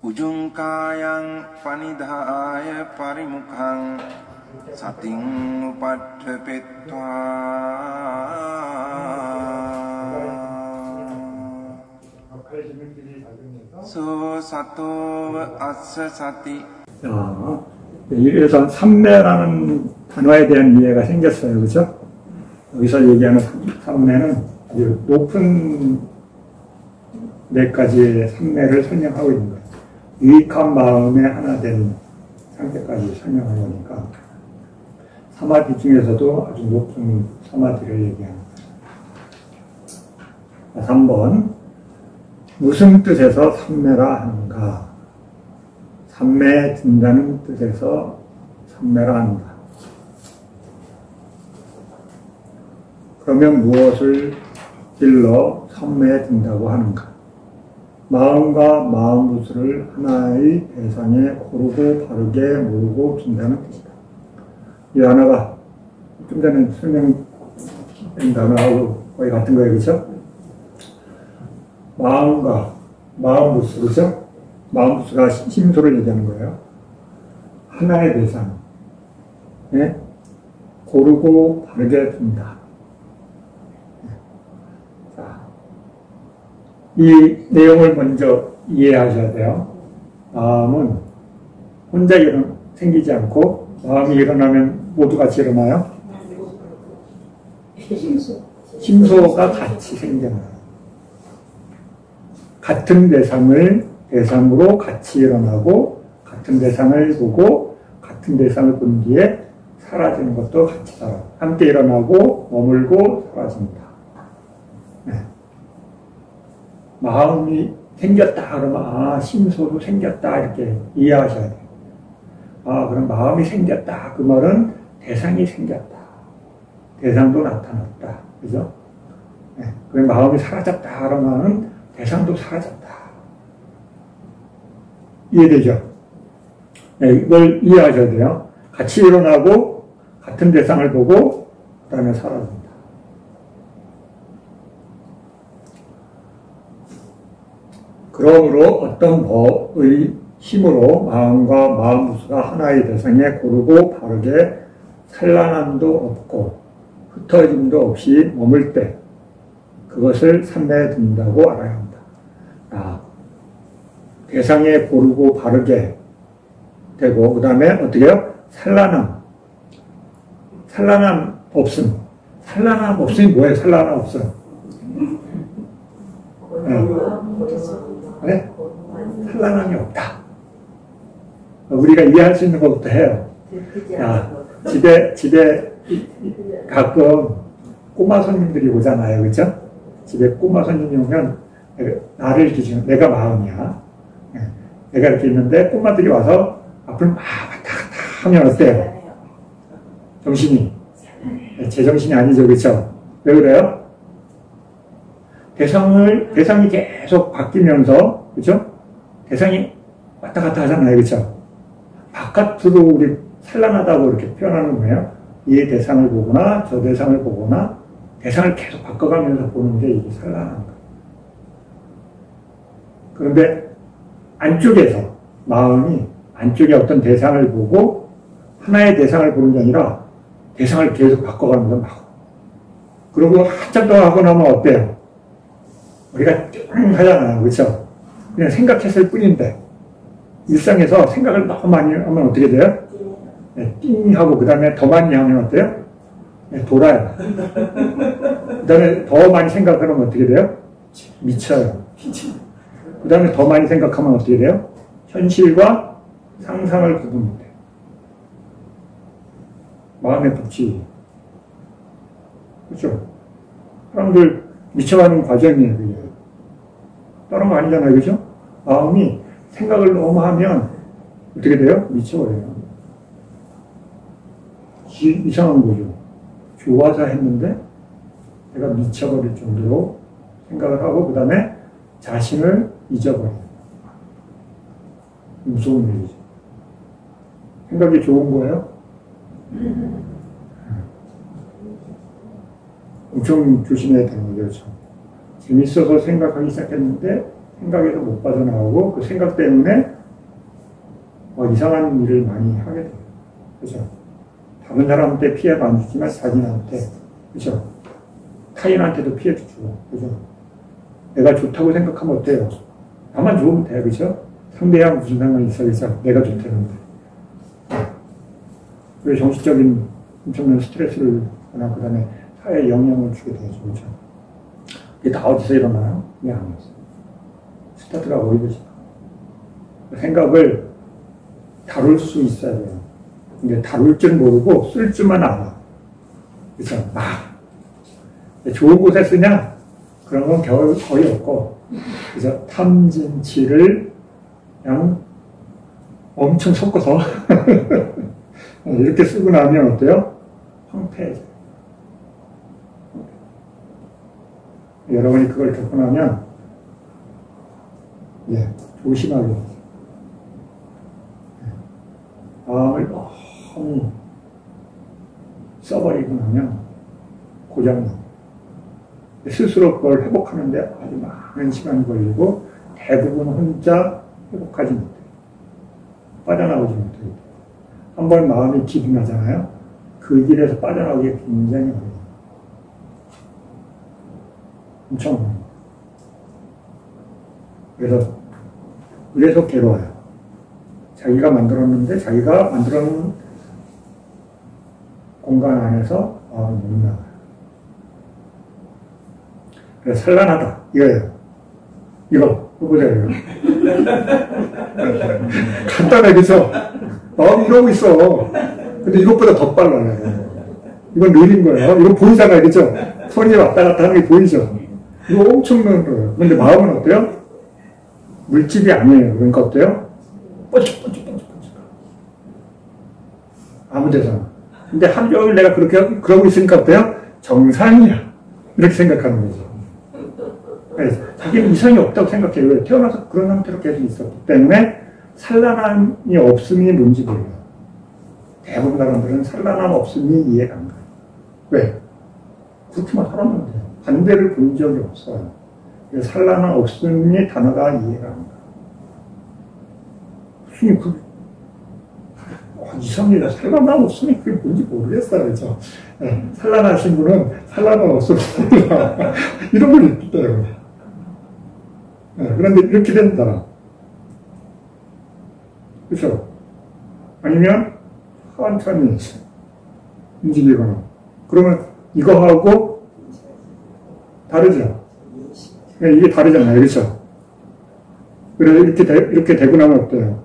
Ujungkayang panidhaya parimukhang sating upadhepitva so sato assa sati. 자, 이래서 삼매라는 단어에 대한 이해가 생겼어요. 그렇죠? 여기서 얘기하는 삼매는 아주 높은 네 가지의 삼매를 설명하고 있는 거예요. 유익한 마음의 하나 된 상태까지 설명하는 거니까 사마디 중에서도 아주 높은 사마디를 얘기하는 거예요. 3번 무슨 뜻에서 삼매라 하는가? 삼매에 든다는 뜻에서 삼매라 하는가? 그러면 무엇을 길러 삼매에 든다고 하는가? 마음과 마음부스를 하나의 대상에 고르고 바르게 모으고 둔다는 뜻이다. 이 하나가 좀 전에 설명된 단어하고 거의 같은 거예요. 그렇죠? 마음과 마음부스, 그렇죠? 마음부스가 심소를 얘기하는 거예요. 하나의 대상에 고르고 바르게 둔다. 이 내용을 먼저 이해하셔야 돼요. 마음은 혼자 생기지 않고 마음이 일어나면 모두 같이 일어나요? 심소가 같이 생겨나요. 같은 대상으로 같이 일어나고 같은 대상을 보고 같은 대상을 본 뒤에 사라지는 것도 같이 살아요. 함께 일어나고 머물고 사라집니다. 네. 마음이 생겼다 그러면 심소도 생겼다 이렇게 이해하셔야 돼요. 그럼 마음이 생겼다 그 말은 대상이 생겼다. 대상도 나타났다. 그죠? 네. 그럼 마음이 사라졌다 그러면 대상도 사라졌다. 이해되죠? 네, 이걸 이해하셔야 돼요. 같이 일어나고 같은 대상을 보고 그 다음에 사라진다. 그러므로 어떤 법의 힘으로 마음과 마음부스가 하나의 대상에 고르고 바르게 산란함도 없고 흩어짐도 없이 머물 때 그것을 삼매에 든다고 알아야 합니다. 대상에 고르고 바르게 되고 그 다음에 어떻게 해요? 산란함 없음. 산란함 없음이 뭐예요? 산란함 없음. 네? 산란함이 없다. 우리가 이해할 수 있는 것부터 해요. 집에 가끔 꼬마 손님들이 오잖아요. 그렇죠? 집에 꼬마 손님이 오면 나를 기준, 내가 마음이야. 내가 이렇게 있는데 꼬마들이 와서 앞을 막 왔다 갔다 하면 어때요? 정신이 제정신이 아니죠. 그렇죠? 왜 그래요? 대상이 계속 바뀌면서, 그죠? 대상이 왔다 갔다 하잖아요. 그죠? 바깥으로 우리 산란하다고 이렇게 표현하는 거예요. 이 대상을 보거나, 저 대상을 보거나, 대상을 계속 바꿔가면서 보는 게 이게 산란한 거예요. 그런데 안쪽에서, 마음이 안쪽에 어떤 대상을 보고, 하나의 대상을 보는 게 아니라, 대상을 계속 바꿔가면서 막. 그리고 한참 동안 하고 나면 어때요? 우리가 띵 하잖아요. 그렇죠? 그냥 생각했을 뿐인데 일상에서 생각을 너무 많이 하면 어떻게 돼요? 네, 띵 하고 그 다음에 더 많이 하면 어때요? 네, 돌아요. 그 다음에 더 많이 생각하면 어떻게 돼요? 미쳐요. 그 다음에 더 많이 생각하면 어떻게 돼요? 현실과 상상을 구분해요. 마음의 법칙. 그렇죠? 사람들 미쳐가는 과정이에요. 그게. 다른 거 아니잖아요. 그죠? 마음이 생각을 너무 하면 어떻게 돼요? 미쳐버려요. 이상한 거죠. 좋아서 했는데 내가 미쳐버릴 정도로 생각을 하고 그 다음에 자신을 잊어버려요. 무서운 일이죠. 생각이 좋은 거예요? 엄청 조심해야 되는 거죠. 재밌어서 생각하기 시작했는데 생각에서 못 빠져나오고 그 생각 때문에 이상한 일을 많이 하게 돼요. 그죠? 다른 사람한테 피해가 안 주지만 자기한테, 그죠? 타인한테도 피해도 주고, 그죠? 내가 좋다고 생각하면 어때요? 나만 좋으면 돼, 그죠? 상대랑 무슨 상관이 있어, 그죠? 내가 좋다는데. 왜 정신적인 엄청난 스트레스를 하나, 그 다음에 사회에 영향을 주게 되죠, 그죠? 이게 다 어디서 일어나요? 이 안에서. 스타트가 어디서? 생각을 다룰 수 있어야 돼요. 근데 다룰 줄 모르고 쓸 줄만 알아. 그래서 좋은 곳에 쓰냐? 그런 건 거의 없고, 그래서 탐진치를 그냥 엄청 섞어서 이렇게 쓰고 나면 어때요? 황폐해져요. 여러분이 그걸 겪고 나면 조심하게 돼요. 마음을 너무 써버리고 나면 고장나요. 스스로 그걸 회복하는데 아주 많은 시간이 걸리고 대부분 혼자 회복하지 못해요. 빠져나오지 못해요. 한번 마음이 길이 나잖아요. 그 길에서 빠져나오기 굉장히 어려워요. 엄청 어려워요. 그래서 괴로워요. 자기가 만들었는데 자기가 만들어놓은 공간 안에서 못 나가요. 그래서 산란하다 이거예요. 이거 보세요. 간단해, 그죠? 마음이 이러고 있어. 근데 이것보다 더 빨라요. 이건 느린 거예요. 이거 보이잖아요, 그죠? 손이 왔다 갔다 하는 게 보이죠? 이거 엄청난 거예요. 근데 마음은 어때요? 물질이 아니에요. 그러니까 어때요? 뻔쩍뻔쩍. 아무 데서나. 근데 하루 종일 내가 그러고 있으니까 어때요? 정상이야. 이렇게 생각하는 거죠. 자기는 이상이 없다고 생각해요. 왜? 태어나서 그런 상태로 계속 있었기 때문에 산란함이 없음이 뭔지 몰라요. 대부분 사람들은 산란함 없음이 이해가 안 가요. 왜? 그렇게만 살았는데 반대를 본 적이 없어요. 산란함 없음이 단어가 이해가 안 가요. 무슨 이상해요. 산란함 없음이 그게 뭔지 모르겠어요. 그죠? 산란하신 분은 산란함 없음이 몰라. 이런 걸 있기 때문에. 그런데 이렇게 된다. 그렇죠? 아니면 천천히 움직이거나. 그러면 이거하고 다르죠? 이게 다르잖아요. 그렇죠? 그래서 이렇게 되고 나면 어때요?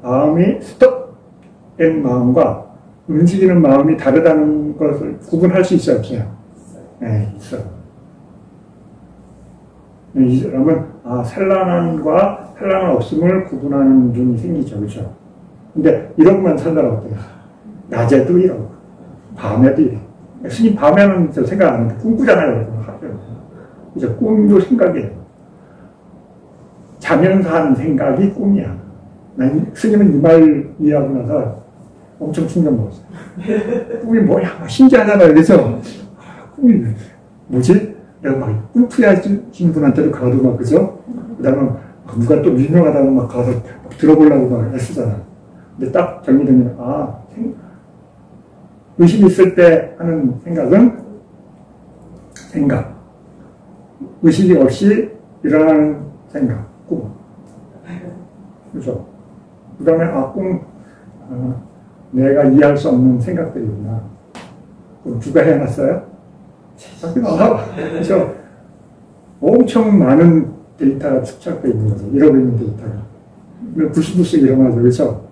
마음이 스톱된 마음과 움직이는 마음이 다르다는 것을 구분할 수 있어요? 없어요? 네, 있어요. 이 사람은 산란함과 산란함 없음을 구분하는 눈이 생기죠. 그렇죠? 근데 이런만 살다가 어때요? 낮에도 이러고 밤에도 이래. 스님 밤에는 생각 안 하는데 꿈꾸잖아요. 그죠? 꿈도 생각이에요. 자면서 하는 생각이 꿈이야. 스님은 이 말 이해하고 나서 엄청 충격 먹었어요. 꿈이 뭐야? 신기하잖아요. 그래서 꿈이 뭐지? 내가 막 꿈풀이하신 분한테도 가도 막, 그죠? 그 다음에 누가 또 유명하다고 막 가서 막 들어보려고 막 애쓰잖아. 근데 딱 정리되면, 의식이 있을 때 하는 생각은 생각. 의식이 없이 일어나는 생각, 꿈. 그죠? 그 다음에, 꿈, 내가 이해할 수 없는 생각들이구나. 그럼 누가 해놨어요? 그렇죠? 엄청 많은 데이터가 축적되어 있는 거죠. 이러고 있는 데이터가. 부수부수 일어나죠. 그렇죠?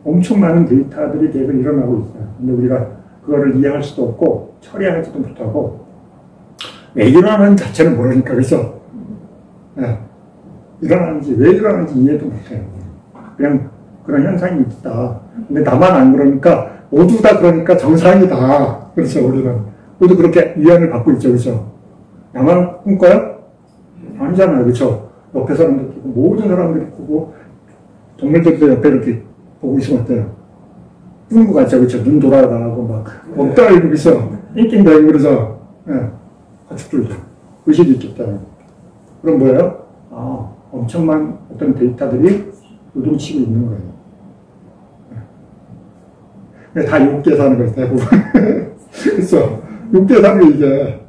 엄청 많은 데이터들이 계속 일어나고 있어요. 근데 우리가 그거를 이해할 수도 없고 처리하지도 못하고 왜 일어나는 자체는 모르니까. 그렇죠? 네. 일어나는지 왜 일어나는지 이해도 못해요. 그냥 그런 현상이 있다. 근데 나만 안 그러니까 모두 다 그러니까 정상이다. 그렇죠? 우리는 모두 그렇게 위안을 받고 있죠. 그렇죠? 나만 꿈꿔요? 아니잖아요. 그렇죠? 옆에 사람들 꾸고 모든 사람들이 꾸고 동물들도 옆에 이렇게 보고 있으면 어때요? 꾸는 것 같죠. 그렇죠? 눈 돌아가고 막 먹다가 그래서 낑낑대고 그러죠. 가축들도 의식이 있기 때문에. 그럼 뭐예요? 엄청난 어떤 데이터들이 요동치고 있는 거예요. 다 욕계산을 해서 대부분. 그래서 욕계산이 이게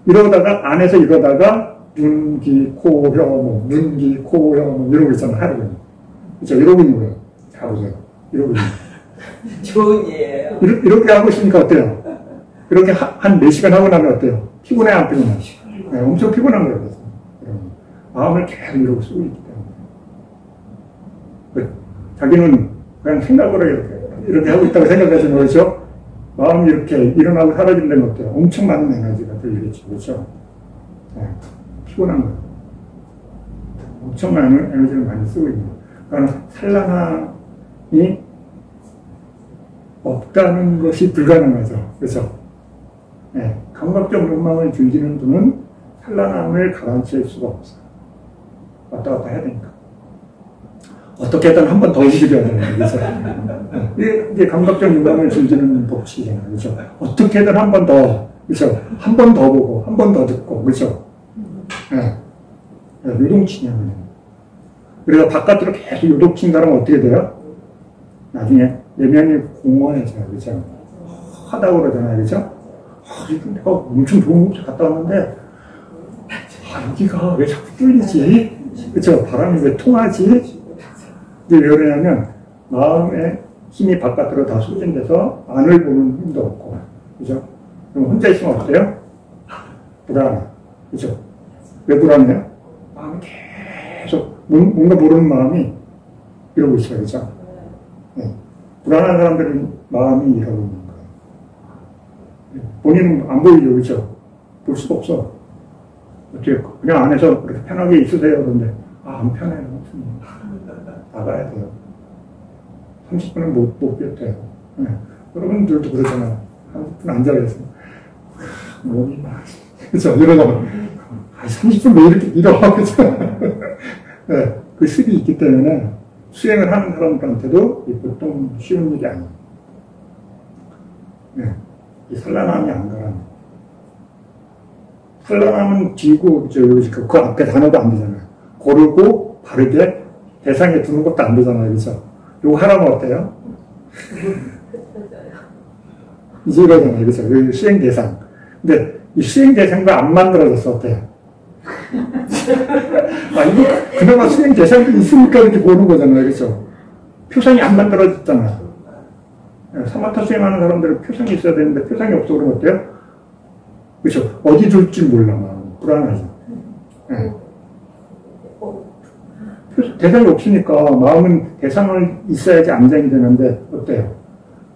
이러다가 안에서 이러다가 눈, 귀, 코, 혀, 눈, 귀, 코, 혀, 이러고 있잖아요. 하루종일. 그렇죠? 이러고 있는 거예요. 자, 보세요. 이러고 있는 거예요. 좋은 예예요. 이렇게 하고 있으니까 어때요? 이렇게 한 4시간 하고 나면 어때요? 피곤해, 안 피곤해? 네, 엄청 피곤한 거예요. 마음을 계속 이러고 쓰고 있기 때문에. 자기는 그냥 생각으로 이렇게 하고 있다고 생각하시는 거죠? 마음이 이렇게 일어나고 사라진다는 어때요? 엄청 많은 에너지가 들리겠죠. 그렇죠? 네, 피곤한 거예요. 엄청 많은 에너지를 많이 쓰고 있는 거예요. 그러니까 산란함이 없다는 것이 불가능하죠. 그렇죠? 네, 감각적 욕망을 즐기는 분은 산란함을 가라앉힐 수가 없어요. 왔다 갔다 해야 되니까. 어떻게든 한 번 더 움직여야 되는 거죠. 이게 감각적 욕망을 즐기는 법칙이잖아요. 그렇죠? 어떻게든 한 번 더, 그렇죠? 한 번 더 보고, 한 번 더 듣고, 그렇죠? 네. 요동치냐면. 그래서 바깥으로 계속 요동친 사람은 어떻게 돼요? 나중에 내면이 공허해져요. 그렇죠? 하다고 그러잖아요. 그렇죠? 내가 엄청 좋은 곳에 갔다 왔는데, 여기가 왜 자꾸 뚫리지? 그렇죠? 바람이 왜 통하지? 이게 왜 그러냐면, 마음의 힘이 바깥으로 다 소진돼서 안을 보는 힘도 없고, 그죠? 그럼 혼자 있으면 어때요? 불안해. 그죠? 왜 불안해요? 마음이 계속, 뭔가 모르는 마음이 이러고 있어요. 그죠? 네. 불안한 사람들은 마음이 이러고 있는 거예요. 본인은 안 보이죠. 그죠? 볼 수가 없어. 어떻게, 그냥 안에서 그렇게 편하게 있으세요. 그런데, 안 편해요. 나가야 돼요. 30분은 못 버텨요. 네. 여러분들도 그러잖아요. 30분 앉아있어. 몸이 막, 그죠? 이러다가, 30분 왜 이렇게 밀어? 그죠? 네. 그 습이 있기 때문에 수행을 하는 사람들한테도 보통 쉬운 일이 아니에요. 네. 이 산란함이 안 가라는. 산란함은 뒤고, 그 앞에 단어도 안 되잖아요. 고르고, 바르게, 대상에 두는 것도 안 되잖아요. 그죠? 요거 하라면 어때요? 이제 이거잖아요. 그죠? 이 수행 대상. 근데 이 수행 대상도 안 만들어졌어. 어때요? 이거 그나마 수행 대상도 있으니까 이렇게 보는 거잖아요. 그죠? 표상이 안 만들어졌잖아요. 사마타 수행하는 사람들은 표상이 있어야 되는데 표상이 없어 그러면 어때요? 그죠? 어디 둘지 몰라. 불안하죠. 네. 대상이 없으니까 마음은 대상을 있어야지 안정이 되는데 어때요?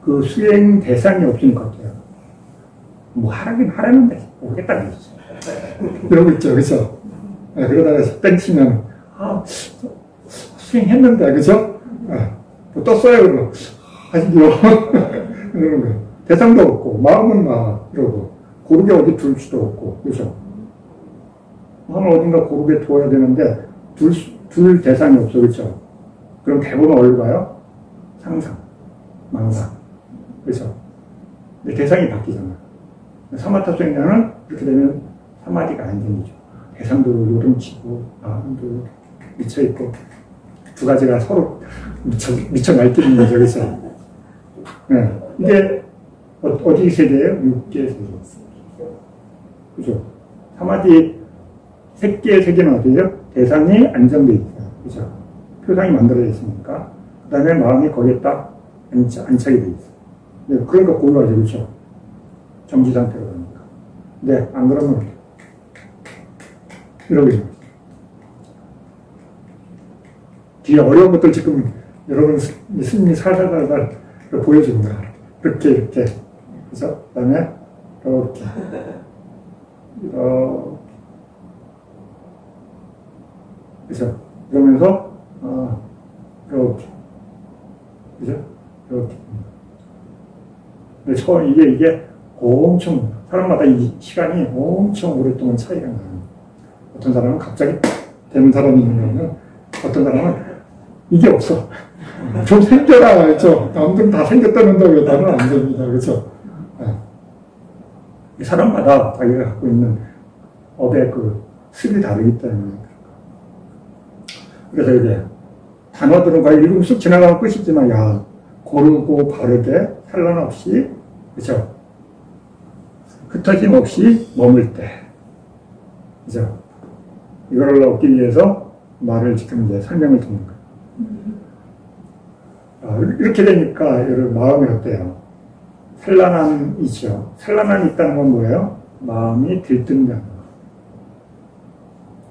그 수행 대상이 없으니까 어때요? 뭐 하라는데 모르겠다 그러죠. 이러고 있죠. 그죠? 네, 그러다가 땡치면 수행했는데 그죠? 뭐 떴어요. 그러고 아직요. 이러는 거예요. 대상도 없고 마음은 막 이러고 고르게 어디 둘 수도 없고 그죠? 마음을 어딘가 고르게 두어야 되는데 둘 대상이 없어, 그렇죠? 그럼 대부분 어디로 가요? 상상, 망상, 그렇죠? 근데 대상이 바뀌잖아요. 사마타 수행자는 이렇게 되면 사마디가 안 생기죠. 대상도 요동치고 마음도 미쳐있고 두 가지가 서로 미쳐 날뛰는 거죠, 그렇죠? 네. 이게 어디 세계예요? 6개 세계. 그죠? 사마디 새끼의 세계는 어디예요? 대상이 안정되어 있어요. 그죠? 표상이 만들어져 있으니까. 그 다음에 마음이 거기에 딱 안착이 되어 있어요. 네, 그러니까 고요하죠. 그렇죠? 정지 상태로 가니까. 근데 안 그러면 이러고 있어요. 뒤에 어려운 것들 지금 여러분 스님이 살살살살 보여주는 거야. 이렇게. 그래서 그 다음에 이렇게. 그죠? 그러면서, 이렇게. 그죠? 이렇게. 근데 처음 이게 엄청, 사람마다 이 시간이 엄청 오랫동안 차이가 나요. 어떤 사람은 갑자기 되는 사람이 있는 어떤 사람은 이게 없어. 좀 생겨라, 그죠? 남들은 다 생겼다는데 왜 나는 안 됩니다. 그죠? 네. 사람마다 자기가 갖고 있는 업의 그 습이 다르기 때문에. 그래서 이게 단어들은 거의 읽으면 쑥 지나가면 끝이지만, 야, 고르고 바르게 산란 없이, 그죠? 흩어짐 없이 머물 때. 그죠? 이거를 얻기 위해서 말을 지금 이제 설명을 듣는 거예요. 이렇게 되니까 여러분 마음이 어때요? 산란함이죠. 산란함이 있다는 건 뭐예요? 마음이 들뜬다는 거.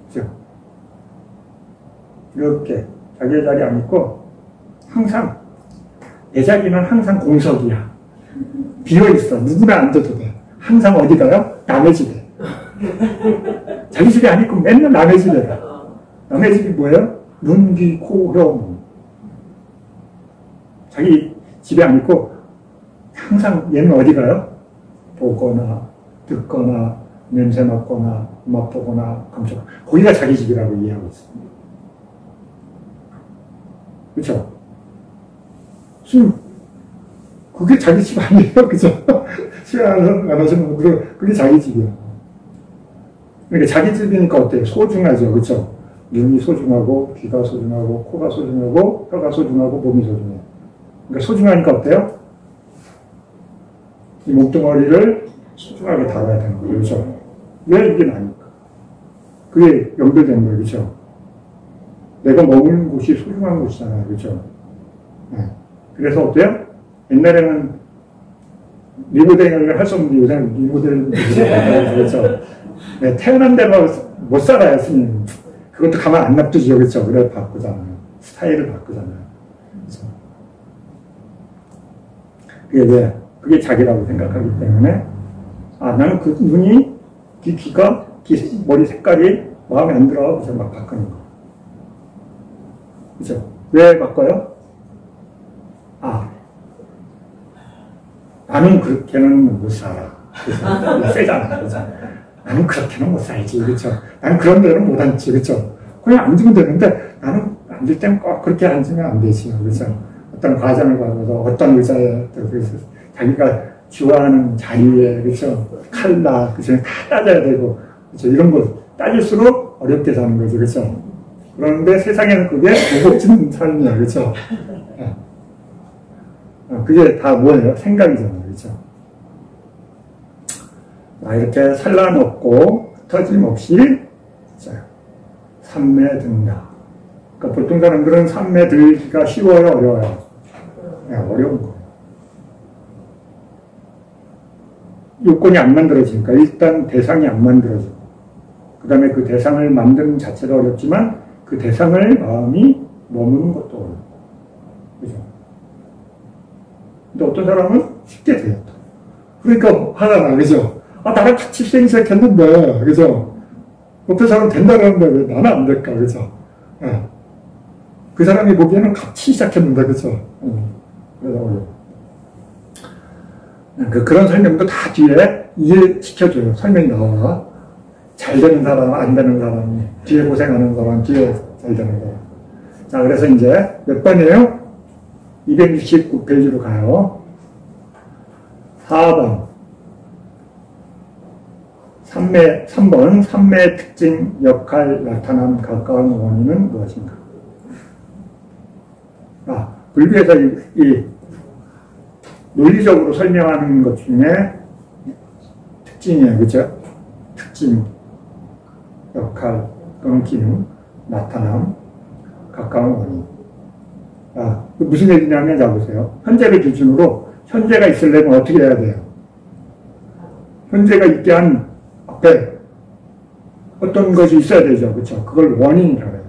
그죠? 이렇게 자기의 자리에 안 있고 항상 내 자리는 항상 공석이야. 비어있어. 누구나 앉아도 돼. 항상 어디 가요? 남의 집에. 자기 집에 안 있고 맨날 남의 집에 가. 남의 집이 뭐예요? 눈, 귀, 코, 혀, 몸. 자기 집에 안 있고 항상 얘는 어디 가요? 보거나 듣거나 냄새 맡거나 맛보거나 감촉. 거기가 자기 집이라고 이해하고 있습니다. 그렇죠? 그게 자기 집 아니에요, 그죠? 시간 안 하시는 분들은 그게 자기 집이에요. 그러니까 자기 집이니까 어때요? 소중하죠, 그렇죠? 눈이 소중하고 귀가 소중하고 코가 소중하고 혀가 소중하고 몸이 소중해요. 그러니까 소중하니까 어때요? 이 목덩어리를 소중하게 다뤄야 되는 거예요, 그렇죠? 왜 이게 나니까? 그게 연결되는 거예요, 그렇죠? 내가 머무는 곳이 소중한 곳이잖아요, 그렇죠? 네. 그래서 어때요? 옛날에는 리모델링을 할 수 없는데 요새는 리모델링 그렇죠? 네, 태어난 대로 못 살아요, 스님. 그것도 가만 안 놔두죠, 그렇죠? 그래 바꾸잖아요. 스타일을 바꾸잖아요. 그렇죠? 그게 자기라고 생각하기 때문에 나는 그 눈이, 귀가, 머리 색깔이 마음에 안 들어. 그래서 막 바꾸는 거. 그렇죠? 왜 바꿔요? 나는 그렇게는 못 살아. 그래서 세잖아, 그렇죠? 나는 그렇게는 못 살지, 그렇죠? 나는 그런 데는 못 앉지, 그렇죠? 그냥 앉으면 되는데 나는 앉을 땐 꼭 그렇게 앉으면 안 되지, 그렇죠? 어떤 과정을 받아서 어떤 의자에 그래서 자기가 좋아하는 자리에, 그렇죠? 칼라, 그렇죠? 다 따져야 되고, 그렇죠? 이런 거 따질수록 어렵게 사는 거죠, 그렇죠? 그런데 세상에는 그게 무겁진 삶이에요, 그렇죠? 그게 다 뭐예요? 생각이잖아요, 그렇죠? 이렇게 산란 없고 흩어짐 없이 삼매든다. 그러니까 보통 사람들은 삼매 들기가 쉬워요, 어려워요? 네, 어려운 거예요. 요건이 안 만들어지니까 일단 대상이 안 만들어지고, 그 다음에 그 대상을 만드는 자체도 어렵지만 그 대상을 마음이 머무는 것도 어렵고, 그죠? 근데 어떤 사람은 쉽게 돼요. 그러니까 하잖아, 그죠? 나랑 같이 시작했는데, 그죠? 어떤 사람은 된다고 하는데 왜 나는 안 될까, 그죠? 네. 그 사람이 보기에는 같이 시작했는데, 그죠? 그래서 어려워. 그런 설명도 다 뒤에 이해시켜줘요. 설명이 나와. 잘 되는 사람, 안 되는 사람이, 뒤에 고생하는 사람, 뒤에 잘 되는 사람. 자, 그래서 이제 몇 번이에요? 269페이지로 가요. 4번. 3번. 삼매의 특징, 역할, 나타남, 가까운 원인은 무엇인가? 불교에서 이 논리적으로 설명하는 것 중에 특징이에요. 그죠? 특징, 역할, 기능, 나타남, 가까운 원인. 무슨 얘기냐면, 자 보세요. 현재를 기준으로, 현재가 있으려면 어떻게 해야 돼요? 현재가 있게 한 앞에 어떤 것이 있어야 되죠. 그렇죠? 그걸 원인이라고 해요.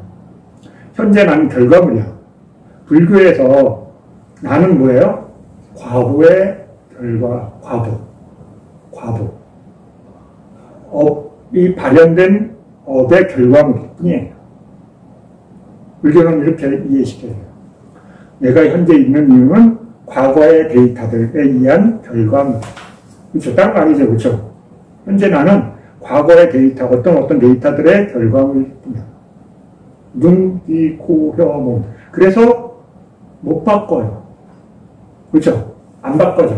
현재 나는 결과물이야. 불교에서 나는 뭐예요? 과보의 결과, 과보. 업이 발현된 업의 결과물일 뿐이에요. 불교는 이렇게 이해시켜요. 내가 현재 있는 이유는 과거의 데이터들에 의한 결과물. 그렇죠? 다른 거 아니죠, 그렇죠? 현재 나는 과거의 데이터, 어떤 데이터들의 결과물일 뿐이야. 눈, 귀, 코, 혀, 몸. 그래서 못 바꿔요. 그렇죠? 안 바꿔져.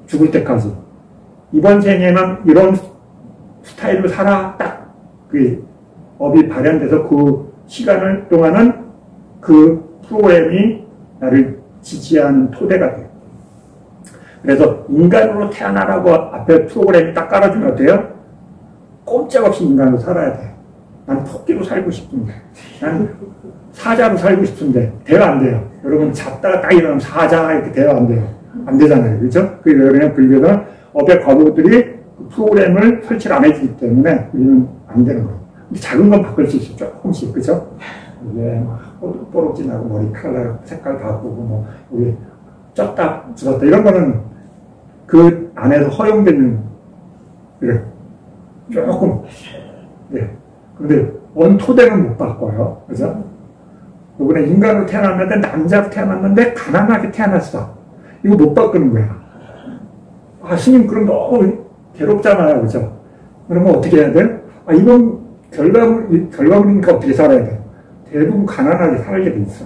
죽을 때까지. 이번 생에는 이런 스타일로 살아. 딱 그 업이 발현돼서 그 시간을 동안은 그 프로그램이 나를 지지하는 토대가 돼요. 그래서 인간으로 태어나라고 앞에 프로그램이 딱 깔아주면 어때요? 꼼짝없이 인간으로 살아야 돼. 난 토끼로 살고 싶은데, 난 사자로 살고 싶은데 대화 안 돼요. 여러분 잤다가 딱 일어나면 사자 이렇게 대화 안 돼요. 안 되잖아요. 그렇죠? 그래서 그냥 불교는 업의 과부들이 그 프로그램을 설치를 안 해주기 때문에 우리는 안 되는 거예요. 근데 작은 건 바꿀 수 있어요. 조금씩. 그죠? 이게 뽀록진하고 머리카락 색깔 바꾸고 뭐 우리 쪘다 줄었다 이런 거는 그 안에서 허용되는 그래 조금 네. 근데 원토대는 못 바꿔요. 그죠? 이번에 인간으로 태어났는데 남자로 태어났는데 가난하게 태어났어. 이거 못 바꾸는 거야. 아 스님 그럼 너무 괴롭잖아요. 그죠? 그러면 어떻게 해야 돼요? 아 이건 결과물이니까 어떻게 살아야 돼? 대부분 가난하게 살게 돼 있어.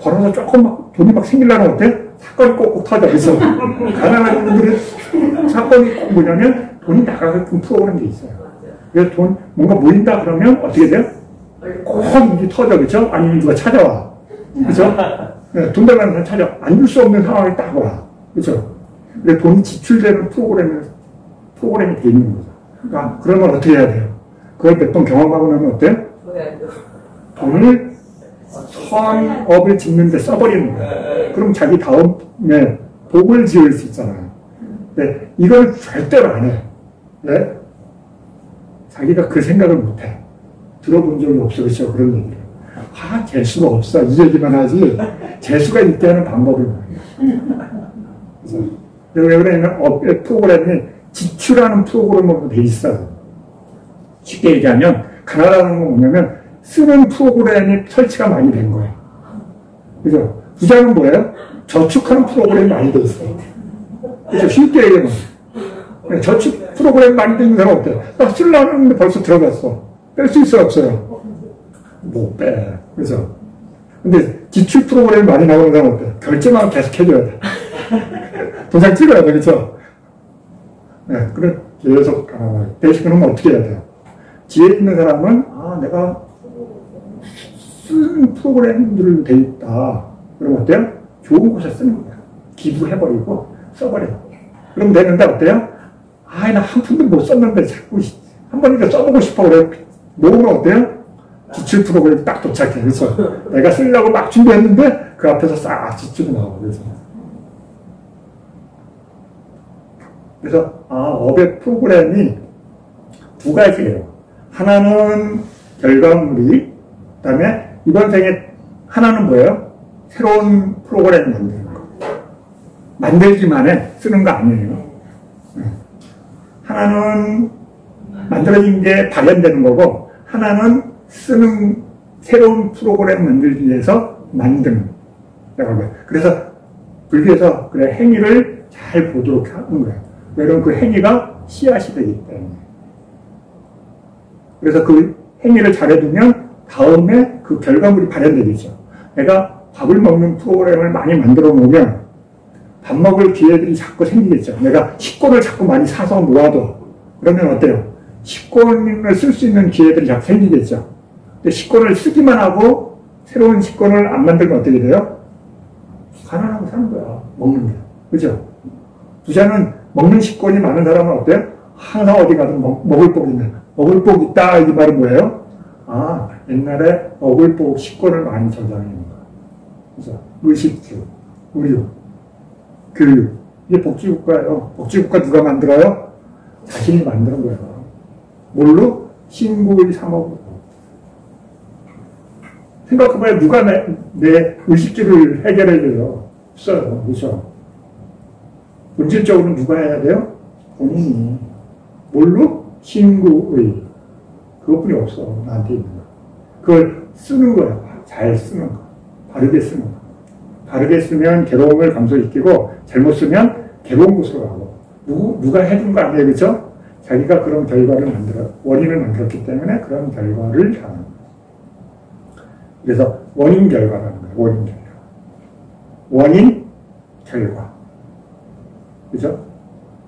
벌어서 조금 막 돈이 막 생기려면 어때? 사건이 꼭꼭 터져. 그래서 가난한 분들은 사건이 꼭 뭐냐면 돈이 나가게끔 프로그램이 있어요. 그래서 돈 뭔가 모인다 그러면 어떻게 돼요? 꼭 일이 터져. 그렇죠? 아니면 누가 찾아와. 그렇죠? 네, 돈 달라는 사람 찾아. 안 줄 수 없는 상황이 딱 와. 그렇죠? 근데 돈이 지출되는 프로그램이 돼 있는 거죠. 그러니까 그러면 어떻게 해야 돼요? 그걸 몇 번 경험하고 나면 어때요? 돈을 선업을 짓는 데 써버리는 거예요. 그럼 자기 다음에 복을 지을 수 있잖아요. 네, 이걸 절대로 안 해. 네? 자기가 그 생각을 못 해. 들어본 적이 없어. 그렇죠? 그런 얘기를. 아, 재수가 없어. 이 얘기만 하지. 재수가 있다는 방법을 모르겠어요. 왜 그러냐면 업의 프로그램이 지출하는 프로그램으로 돼 있어요. 쉽게 얘기하면 가난하다는 건 뭐냐면 쓰는 프로그램이 설치가 많이 된 거예요. 그죠? 부자는 뭐예요? 저축하는 프로그램이 많이 돼 있어요. 그죠? 쉽게 얘기하면 저축 프로그램 많이 돼 있는 사람 어때요? 나 쓰려고 했는데 벌써 들어갔어. 뺄 수 있어요? 없어요? 못 빼. 그죠? 근데 지출 프로그램이 많이 나오는 사람 어때요? 결제만 계속 해줘야 돼. 도장 찍어야 돼. 그죠? 네, 그래 계속 가난하게. 대신 그러면 어떻게 해야 돼요? 지혜 있는 사람은 아 내가 쓰는 프로그램들로 돼 있다. 그럼 어때요? 좋은 곳에 쓰는 거야. 기부해버리고 써버려요. 그럼 되는데 어때요? 아 나 한 푼도 못 썼는데 자꾸 한 번이라도 써보고 싶어. 그래 모으면 어때요? 지출 프로그램이 딱 도착해. 그래서 내가 쓰려고 막 준비했는데 그 앞에서 싹 지출이 나오고 그래서 업의 프로그램이 두 가지예요. 하나는 결과물이, 그 다음에 이번 생에 하나는 뭐예요? 새로운 프로그램 만드는 거. 만들기만 해. 쓰는 거 아니에요. 하나는 만들어진 게 발현되는 거고, 하나는 쓰는 새로운 프로그램 만들기 위해서 만드는 거예요. 그래서 불교에서 그래 행위를 잘 보도록 하는 거예요. 왜냐면 그 행위가 씨앗이 되기 때문에. 그래서 그 행위를 잘해두면 다음에 그 결과물이 발현되겠죠. 내가 밥을 먹는 프로그램을 많이 만들어 놓으면 밥 먹을 기회들이 자꾸 생기겠죠. 내가 식권을 자꾸 많이 사서 모아둬. 그러면 어때요? 식권을 쓸 수 있는 기회들이 자꾸 생기겠죠. 근데 식권을 쓰기만 하고 새로운 식권을 안 만들면 어떻게 돼요? 가난하고 사는 거야. 먹는 게. 그죠? 부자는 먹는 식권이 많은 사람은 어때요? 항상 어디 가든 먹을 복 있는. 먹을 복 있다. 이 말은 뭐예요? 아, 옛날에 먹을 복 식권을 많이 저장해 놓은 거야. 그죠? 의식주, 의료, 교육. 이게 복지국가예요. 복지국가 누가 만들어요? 자신이 만드는 거예요. 뭘로? 신고의 3억으로. 생각해봐야 누가 내 의식주를 해결해줘요? 없어요. 그죠? 본질적으로 누가 해야 돼요? 본인이. 뭘로? 신고의. 그것뿐이 없어. 나한테 있는 거. 그걸 쓰는 거예요. 잘 쓰는 거. 바르게 쓰는 거. 바르게 쓰면 괴로움을 감소시키고, 잘못 쓰면 괴로운 곳으로 가고. 누가 해준 거 아니에요. 그죠? 자기가 그런 결과를 원인을 만들었기 때문에 그런 결과를 하는 거예요. 그래서 원인 결과라는 거예요. 원인 결과. 원인 결과. 그죠?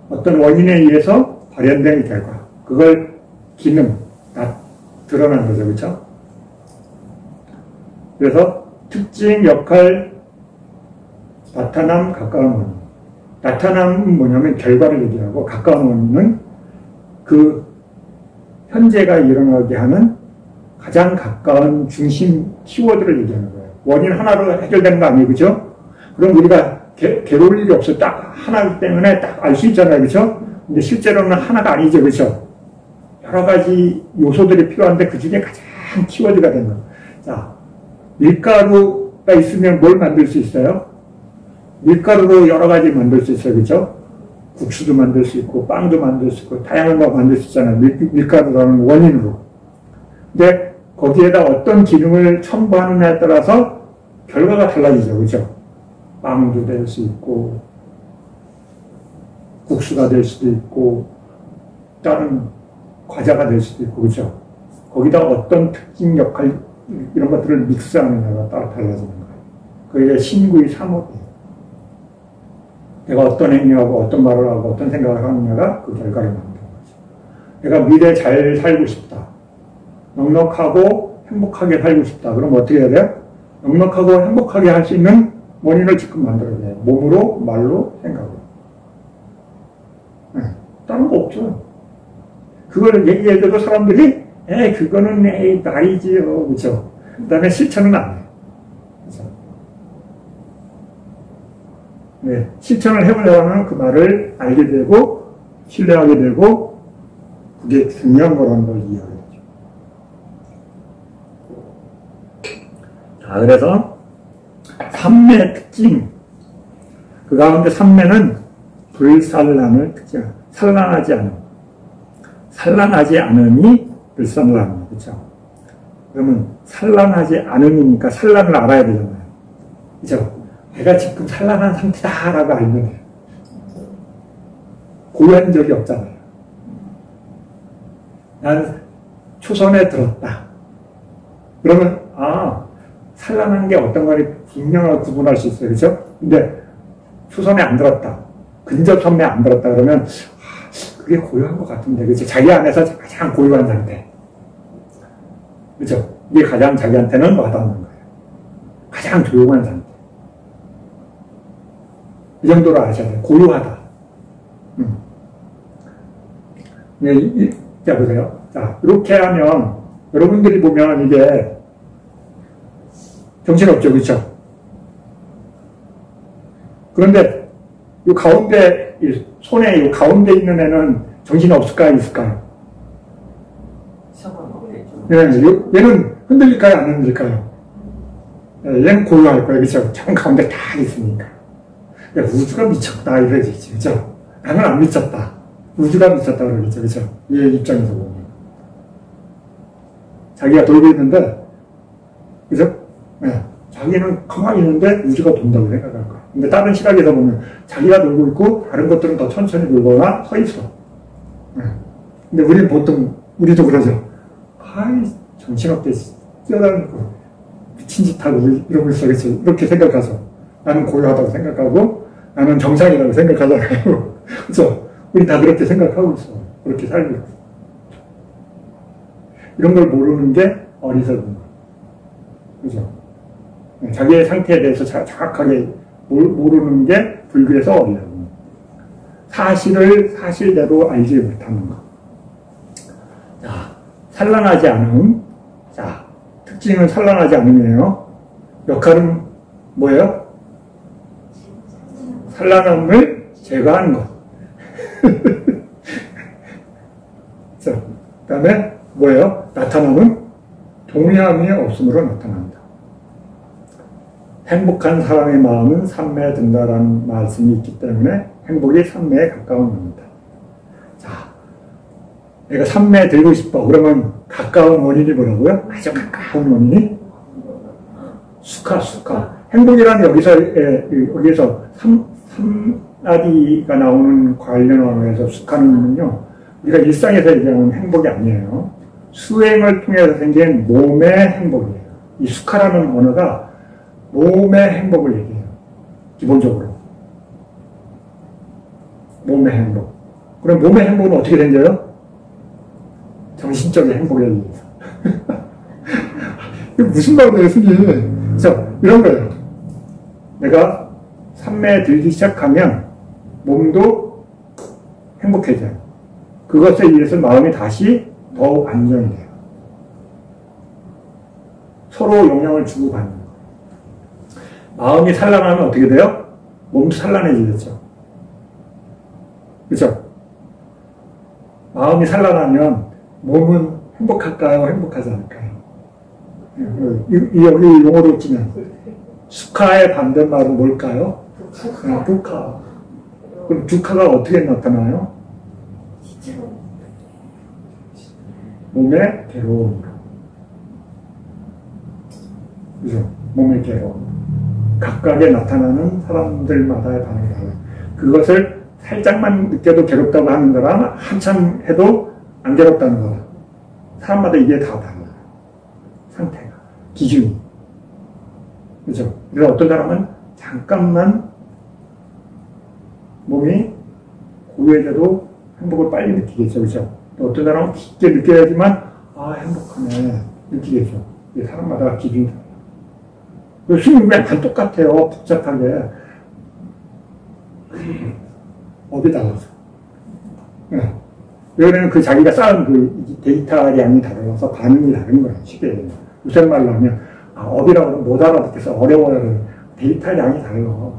어떤 원인에 의해서 발현된 결과. 그 그걸 기능, 다 드러난 거죠. 그렇죠? 그래서 특징, 역할, 나타남, 가까운 원인. 나타남은 뭐냐면 결과를 얘기하고, 가까운 원인은 그 현재가 일어나게 하는 가장 가까운 중심 키워드를 얘기하는 거예요. 원인 하나로 해결되는 거 아니에요. 그죠? 그럼 우리가 괴로울 일이 없어. 딱 하나 때문에 딱 알 수 있잖아요. 그죠? 근데 실제로는 하나가 아니죠. 그죠? 여러 가지 요소들이 필요한데 그 중에 가장 키워드가 되는 거예요. 자, 밀가루가 있으면 뭘 만들 수 있어요? 밀가루로 여러 가지 만들 수 있어요. 그죠? 국수도 만들 수 있고, 빵도 만들 수 있고, 다양한 거 만들 수 있잖아요. 밀가루라는 원인으로. 근데 거기에다 어떤 기능을 첨부하느냐에 따라서 결과가 달라지죠. 그죠? 빵도 될 수 있고, 국수가 될 수도 있고, 다른 과자가 될 수도 있고, 그죠? 거기다 어떤 특징 역할, 이런 것들을 믹스하느냐가 따라 달라지는 거예요. 그게 신구의 삼업이에요. 내가 어떤 행위하고 어떤 말을 하고 어떤 생각을 하느냐가 그 결과를 만드는 거죠. 내가 미래에 잘 살고 싶다. 넉넉하고 행복하게 살고 싶다. 그럼 어떻게 해야 돼요? 넉넉하고 행복하게 할 수 있는 원인을 지금 만들어야 돼요. 몸으로, 말로, 생각으로. 네. 다른 거 없죠. 그걸 얘기해도 사람들이 그거는 말이지요. 그렇죠? 그 다음에 실천은 안 해요. 그렇죠? 네. 실천을 해보려면 그 말을 알게 되고 신뢰하게 되고 그게 중요한 거라는 걸 이해하게 되죠. 자, 그래서 삼매의 특징, 그 가운데 삼매는 불산란을 특징, 산란하지 않음. 산란하지 않음이 불산란이에요. 그렇죠? 그러면 산란하지 않음이니까 산란을 알아야 되잖아요. 그렇죠? 내가 지금 산란한 상태다라고 알면 돼요. 고요한 적이 없잖아요. 난 초선에 들었다. 그러면 산란한 게 어떤 거를 분명하게 구분할 수 있어요. 그렇죠? 근데 초선에 안 들었다. 근접 선매에 안 들었다. 그러면 그게 고요한 것 같은데. 그렇죠? 자기 안에서 가장 고요한 상태. 그렇죠? 이게 가장 자기한테는 와닿는 거예요. 가장 조용한 상태. 이 정도로 아셔야 돼요. 고요하다. 자, 보세요. 자, 이렇게 하면, 여러분들이 보면 이게 정신없죠. 그렇죠? 그런데, 이 가운데, 손에 이 가운데 있는 애는 정신이 없을까요? 있을까요? 네, 얘는 흔들릴까요? 안 흔들릴까요? 네, 얘는 고요할 거예요. 그렇죠? 정 가운데 딱 있으니까. 야, 우주가 미쳤다, 이러지, 그죠? 나는 안 미쳤다. 우주가 미쳤다, 그러겠죠, 그죠? 얘 입장에서 보면. 자기가 돌고 있는데, 그죠? 네. 자기는 가만히 있는데 우주가 돈다고 생각할 거야. 근데 다른 시각에서 보면 자기가 돌고 있고, 다른 것들은 더 천천히 돌거나 서 있어. 네. 근데 우리는 보통, 우리도 그러죠. 정신없게 뛰어다니고, 미친 짓 하고 이러고 있어, 그죠? 이렇게 생각하죠. 나는 고요하다고 생각하고, 나는 정상이라고 생각하잖아요. 그죠? 우리 다 그렇게 생각하고 있어. 그렇게 살고 있어. 이런 걸 모르는 게 어리석은 거예요. 그죠? 자기의 상태에 대해서 정확하게 모르는 게 불교에서 어리석은 거예요. 사실을 사실대로 알지 못하는 거. 자, 산란하지 않음. 자, 특징은 산란하지 않음이에요. 역할은 뭐예요? 산란함을 제거하는 것. 자, 그 다음에 뭐예요? 나타남은 동의함이 없음으로 나타난다. 행복한 사람의 마음은 삼매에 든다라는 말씀이 있기 때문에 행복이 삼매에 가까운 겁니다. 자, 내가 삼매에 들고 싶어. 그러면 가까운 원인이 뭐라고요? 아주 가까운 원인이 수카. 행복이라는 여기서 삼나디가 나오는 관련어에서 수카는요, 우리가 일상에서 얘기하는 행복이 아니에요. 수행을 통해서 생긴 몸의 행복이에요. 이 수카라는 언어가 몸의 행복을 얘기해요. 기본적으로. 몸의 행복. 그럼 몸의 행복은 어떻게 생겨요? 정신적인 행복에 의해서. 이게 무슨 말이에요, 스님? 그래서 이런 거예요. 내가 산매에 들기 시작하면 몸도 행복해져요. 그것에 의해서 마음이 다시 더욱 안정이 돼요. 서로 영향을 주고받는 거예요. 마음이 산란하면 어떻게 돼요? 몸도 산란해지겠죠. 그렇죠? 마음이 산란하면 몸은 행복할까요? 행복하지 않을까요? 이 용어로 치면 수카의 반대말은 뭘까요? 두카. 그럼 두카가 어떻게 나타나요? 몸의 괴로움. 그죠? 몸의 괴로움. 각각에 나타나는 사람들마다의 반응이 달라요. 그것을 살짝만 느껴도 괴롭다고 하는 거랑 한참 해도 안 괴롭다는 거랑 사람마다 이게 다 달라요. 상태가. 기준이. 그죠? 그래서 어떤 사람은 잠깐만 몸이 고요해져도 행복을 빨리 느끼겠죠. 그죠? 또 어떤 사람은 깊게 느껴야지만 아 행복하네 느끼겠죠. 이게 사람마다 기준이 달라요. 그 힘이 왜 안 똑같아요. 복잡하게. 업이 달라서. 네. 왜냐면 그 자기가 쌓은 그 데이터 양이 달라서 반응이 다른 거예요. 쉽게. 무슨 말로 하면, 업이라고 하면 못 알아듣겠어. 어려워요. 데이터 양이 달라.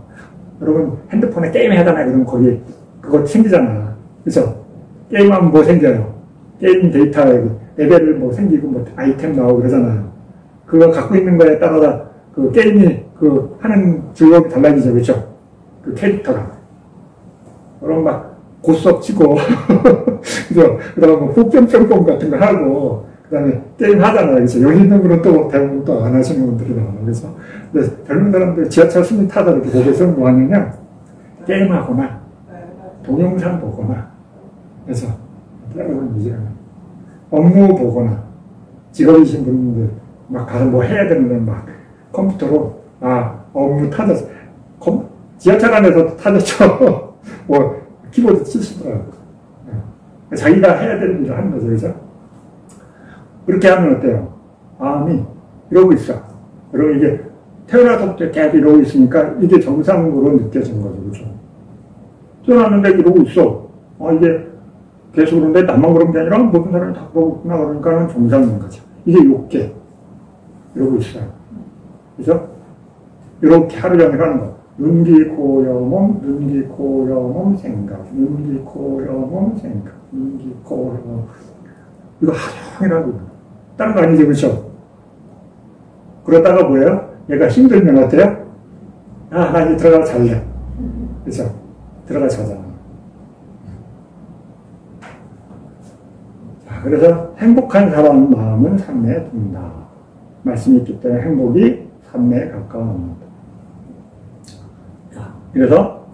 여러분, 핸드폰에 게임 하잖아요. 그러면 거기, 그거 생기잖아. 그죠? 게임하면 뭐 생겨요? 게임 데이터에 레벨을 뭐 생기고, 뭐 아이템 나오고 그러잖아요. 그거 갖고 있는 거에 따라서 그 게임이 그 하는 즐거움이 달라지죠. 그렇죠? 그 캐릭터가. 그럼 막 고스톱 치고 그죠? 그다음에 뭐 뽀뿅뿅뿅 같은 거 하고 그다음에 게임 하잖아요. 그렇죠? 여기 있는 분은 또 대부분 또 안 하시는 분들이 많아요. 그래서 근데 젊은 사람들 지하철 승리 타다 이렇게 보고서 뭐 하느냐 게임하거나 동영상 보거나 그래서 업무 보거나 직업이신 분들 막 가서 뭐 해야 되는 막 컴퓨터로 업무 타졌어. 지하철 안에서 타졌죠. 뭐 키보드 치시더라고요. 자기가 해야 될 일을 하는 거죠. 그죠? 그렇게 하면 어때요? 마음이 이러고 있어. 그리고 이게 태어나서부터 계속 이러고 있으니까 이게 정상으로 느껴진 거죠. 그죠? 태어났는데 이러고 있어. 이게 계속 그런데 나만 그런 게 아니라 모든 사람이 다 그러고 있구나. 그러니까는 정상인 거죠. 이게 욕계. 이러고 있어요. 그죠? 이렇게 하루 종일 하는 거. 눈기, 코, 여, 몸, 눈기, 코, 여, 몸, 생각. 눈기, 코, 여, 몸, 생각. 눈기, 코, 여, 몸. 이거 하루 종일 하고. 다른 거 아니죠, 그렇죠? 그러다가 뭐예요? 얘가 힘들면 어때요? 나 이제 들어가서 잘래. 그렇죠? 들어가서 자잖아. 자, 그래서 행복한 사람 마음은 산매에 든다. 말씀이 있기 때문에 행복이 산매에 가까워합니다. 그래서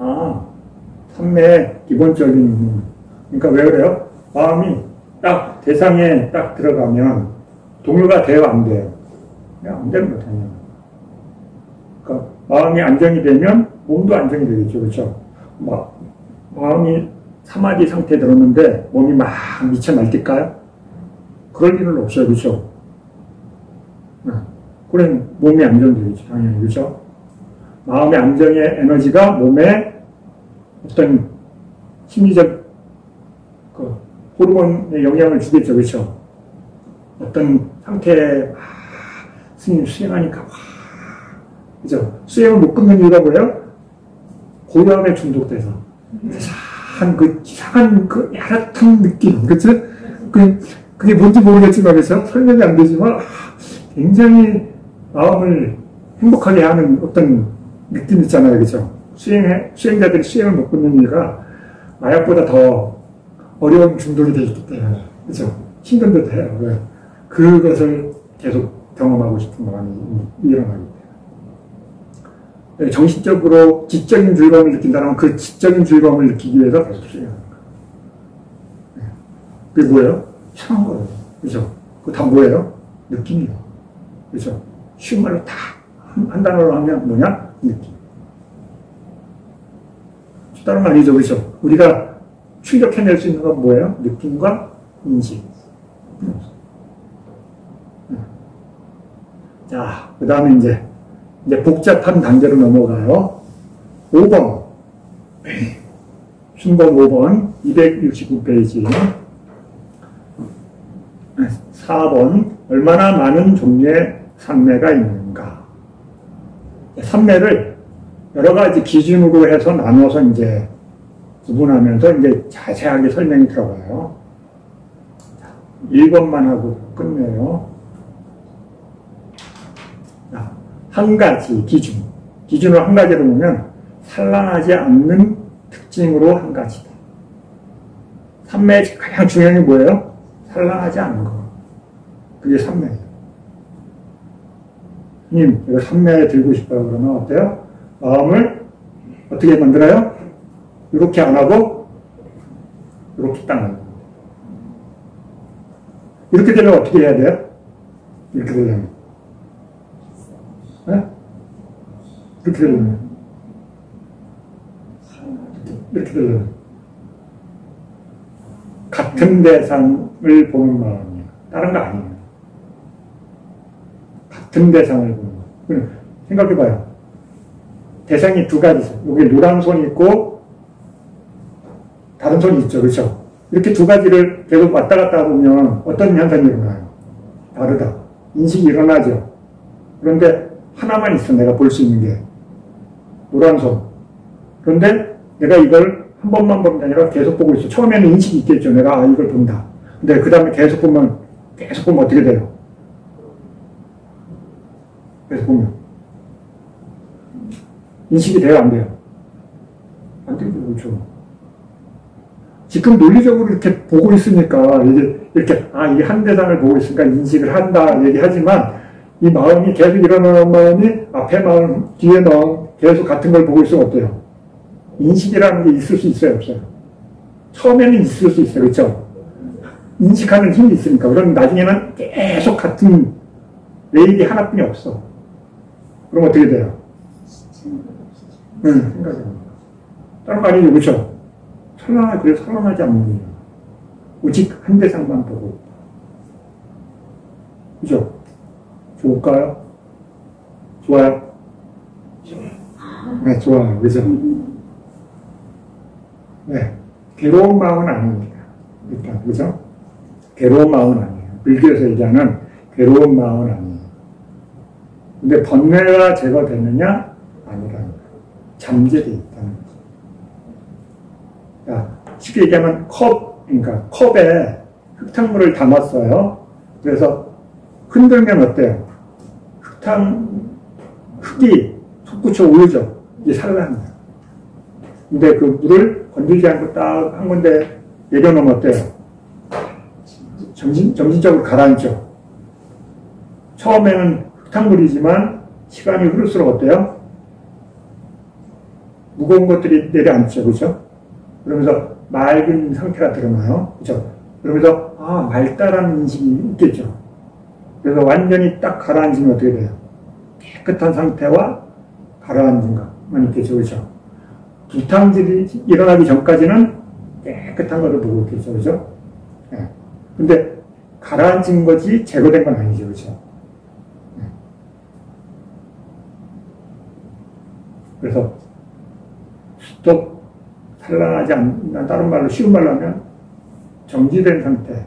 산매의 기본적인 그러니까 왜 그래요? 마음이 딱 대상에 딱 들어가면 동요가 돼요, 안 돼요? 그냥 안 되는 거잖아요. 그러니까 마음이 안정이 되면 몸도 안정이 되겠죠, 그렇죠? 마음이 사마디 상태에 들었는데 몸이 막 미쳐 날뛸까요? 그럴 일은 없어요, 그렇죠? 그래 몸이 안정되겠죠, 당연히, 그렇죠? 마음의 안정의 에너지가 몸에 어떤 심리적 호르몬에 영향을 주겠죠, 그렇죠? 어떤 상태에 스님 수행하니까 그죠? 수행을 못 끊는 이유가 뭐예요? 고요함에 중독돼서 이상한 그 야릇한 느낌, 그렇죠? 그게 뭔지 모르겠지만 그렇죠? 설명이 안 되지만 굉장히 마음을 행복하게 하는 어떤 느낌 있잖아요. 그죠? 수행자들이 수행을 못 끊는 이유가 마약보다 더 어려운 중독이 되어 있기 때문에. 그죠? 힘든데도 해요. 왜? 그것을 계속 경험하고 싶은 마음이 일어나기 때문에. 정신적으로 지적인 즐거움을 느낀다면 그 지적인 즐거움을 느끼기 위해서 계속 수행하는 거예요. 그게 뭐예요? 이상한 거예요. 그죠? 그거 다 뭐예요? 느낌이에요. 그죠? 쉬운 말로 다 한 단어로 하면 뭐냐? 느낌. 다른 거 아니죠, 그렇죠? 우리가 출력해낼 수 있는 건 뭐예요? 느낌과 인식. 하나뿐이 없어. 자, 그 다음에 이제 복잡한 단계로 넘어가요. 5번. 순번 5번, 269페이지. 4번. 얼마나 많은 종류의 산매가 있는가. 산매를 여러 가지 기준으로 해서 나눠서 이제 구분하면서 이제 자세하게 설명이 들어가요. 1번만 하고 끝내요. 한 가지 기준. 기준을 한 가지로 보면 산란하지 않는 특징으로 한 가지다. 산매의 가장 중요한 게 뭐예요? 산란하지 않는 거. 그게 산매예요. 님, 이거 산매 들고 싶어요. 그러면 어때요? 마음을 어떻게 만들어요? 이렇게 안 하고 이렇게 딱 만들어요. 이렇게 되면 어떻게 해야 돼요? 이렇게 되려면. 네? 이렇게 되려면. 이렇게 되려면. 같은 대상을 보는 마음이에요. 다른 거 아니에요. 같은 대상을 보는 거. 생각해봐요. 대상이 두 가지 있어요. 여기 노란 손이 있고 다른 손이 있죠. 그렇죠? 이렇게 두 가지를 계속 왔다 갔다 보면 어떤 현상이 일어나요? 다르다. 인식이 일어나죠. 그런데 하나만 있어. 내가 볼 수 있는 게. 노란 손. 그런데 내가 이걸 한 번만 보는 게 아니라 계속 보고 있어. 처음에는 인식이 있겠죠. 내가 이걸 본다. 근데 그 다음에 계속 보면 어떻게 돼요? 계속 보면. 인식이 돼요? 안 돼요? 안 되죠. 그렇죠. 지금 논리적으로 이렇게 보고 있으니까, 이게 한 대상을 보고 있으니까 인식을 한다 얘기하지만, 이 마음이 계속 일어나는 마음이 앞에 마음, 뒤에 마음, 계속 같은 걸 보고 있으면 어때요? 인식이라는 게 있을 수 있어요? 없어요? 처음에는 있을 수 있어요. 그렇죠? 인식하는 힘이 있으니까. 그럼 나중에는 계속 같은 레일이 하나뿐이 없어. 그럼 어떻게 돼요? 생각해요. 다른 말이죠. 그렇죠? 그래서 산란하지 않는 거예요. 오직 한 대상만 보고 있다. 그죠? 좋을까요? 좋아요? 네, 좋아요. 그죠? 네. 괴로운 마음은 아닙니다. 일단, 그죠? 괴로운 마음은 아니에요. 불교에서 얘기하는 괴로운 마음은 아니에요. 근데 번뇌가 제거되느냐? 아니라는 거예요. 잠재되어 있다는 거죠. 자, 쉽게 얘기하면 그러니까 컵에 흙탕물을 담았어요. 그래서 흔들면 어때요? 흙이 솟구쳐 오르죠. 이게 산란이에요. 근데 그 물을 건들지 않고 딱 한 군데 내려놓으면 어때요? 점진적으로 가라앉죠. 처음에는 흙탕물이지만 시간이 흐를수록 어때요? 무거운 것들이 내려앉죠. 그렇죠? 그러면서 맑은 상태가 드러나요. 그렇죠? 그러면서 맑다라는 인식이 있겠죠. 그래서 완전히 딱 가라앉으면 어떻게 돼요? 깨끗한 상태와 가라앉은 것만 있겠죠. 그렇죠? 두탕질이 일어나기 전까지는 깨끗한 것을 보고 있겠죠. 그렇죠? 네. 근데 가라앉은 거지 제거된 건 아니죠. 그렇죠? 네. 그래서 스톱, 산란하지 않는, 다른 말로 쉬운 말로 하면 정지된 상태.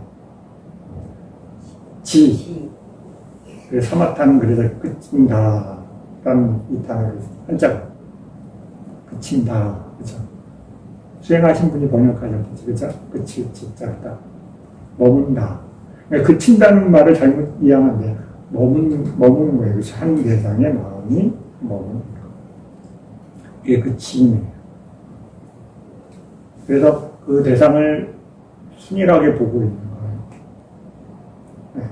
그래서 사마타는 그래서 끝인다. 라는 이 단어를 한자가 끝인다. 그죠? 수행하신 분이 번역하셨겠지. 그죠? 끝이 진짜다. 머문다. 그러니까 그친다는 말을 잘못 이해하면 안 돼요. 머무는 거예요. 그렇죠? 한 대상의 마음이 머무는 거. 이게 그치임이에요. 그래서 그 대상을 순일하게 보고 있는 거예요. 네.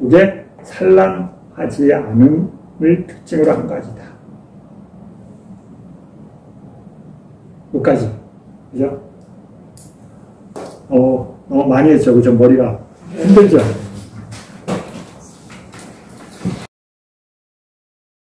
이게 산란하지 않음을 특징으로 한 가지다. 여기까지. 그죠? 너무 많이 했죠. 그죠? 머리가 힘들죠?